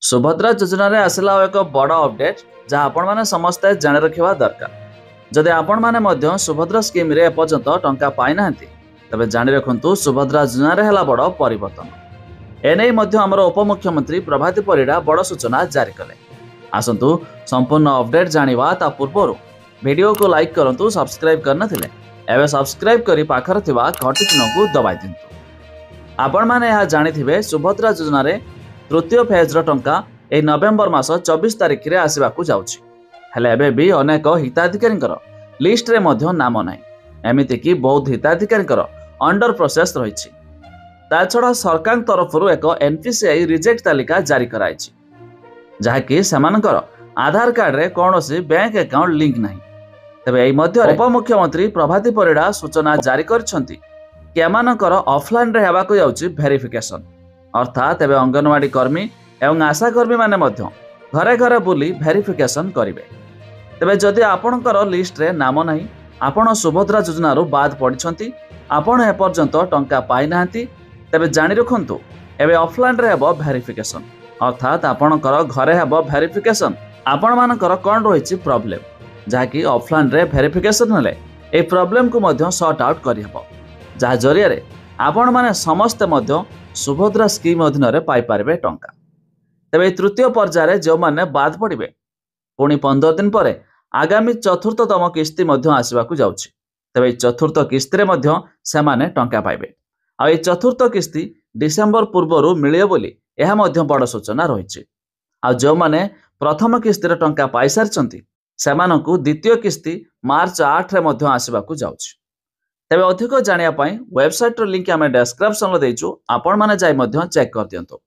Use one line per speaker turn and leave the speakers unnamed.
सुभद्रा योजन आसला एक बड़ अपडेट जहाँ आपण मैंने समस्ते जान रखा दरकार। जदि आपण मैंने सुभद्रा स्कीम रे एपर्यंत टंका पाई ना तेज जाणी रखु सुभद्रा योजन है बड़ परिवर्तन। एने आमर उपमुख्यमंत्री प्रभाती परिड़ा बड़ सूचना जारी कले। आसतु संपूर्ण अपडेट जानिबा ता पूर्व वीडियो को लाइक करंतु, सब्सक्राइब करना एवं सब्सक्राइब करी पाखर थिबा घंटी चिन्ह को दबाई दिंतु। आपण माने यह जानिथिबे सुभद्रा योजन रे तृतीय फेज टंका ए नवेम्बर मास 24 तारिख रे आसीबाकू जाउछि। हेले एबे भी अनेक हिताधिकारी लिस्ट रे मध्य नाम नाही। एमिति कि बहुत हिताधिकारी अंडर प्रोसेस रहिछि। ता छड़ा सरकार तरफ एक एनपीसीआई रिजेक्ट तालिका जारी कराइछि, जहाँकि सेमानकर आधार कार्ड रे कौनसी बैंक अकाउंट लिंक नाही। तेबे एई मध्य उपमुख्यमंत्री प्रभाती परिड़ा सूचना जारी करछंती कि एमानकर ऑफलाइन रे हेबाकू जाउछि वेरिफिकेशन। अर्थात एवं अंगनवाड़ी कर्मी एवं आशा कर्मी माने मध्य घरे घरे बुली वेरिफिकेशन करिवे। तेबे जदि आपणकर लिस्ट रे नाम नाही, आपण सुभद्रा योजना रो बाद पड़िछंती, आपण ए पर्यंत टंका पाई नाहंती, तेबे जानि रखंतु एबे ऑफलाइन रे हेबो वेरिफिकेशन। अर्थात आपणकर घरे हेबो वेरिफिकेशन। आपण मानकर कोन रहिछि प्रॉब्लम, जाकि ऑफलाइन रे वेरिफिकेशन हेले ए प्रॉब्लम को मध्य सॉर्ट आउट करि हेबो, जा जरिया रे आपण माने समस्त मध्य सुभद्रा स्कीम अधीन रे पाई पारबे टंका। तेबे तृतीय पर्याय जो माने बाद पड़िबे पुणी 15 दिन पर आगामी चतुर्थतम किस्ती मध्य आसीबाकू जाउछि। तेबे चतुर्थ किस्ती रे मध्य सेमाने टंका पाइबे। आ ए चतुर्थ किस्ती डिसेंबर पूर्वरु मिलियो बोली एहा मध्य बड़ सूचना रहिछि। आ जो माने प्रथम किस्ती रे टंका पाई सारचंती सेमानकू द्वितीय किस्ती मार्च 8 रे मध्य आसीबाकू जाउछि। तेबे अधिक जानिया पाई वेबसाइट रो लिंक आमे डिस्क्रिप्शन रे देइछु, आपण माने जाई मध्य चेक कर दियंतु।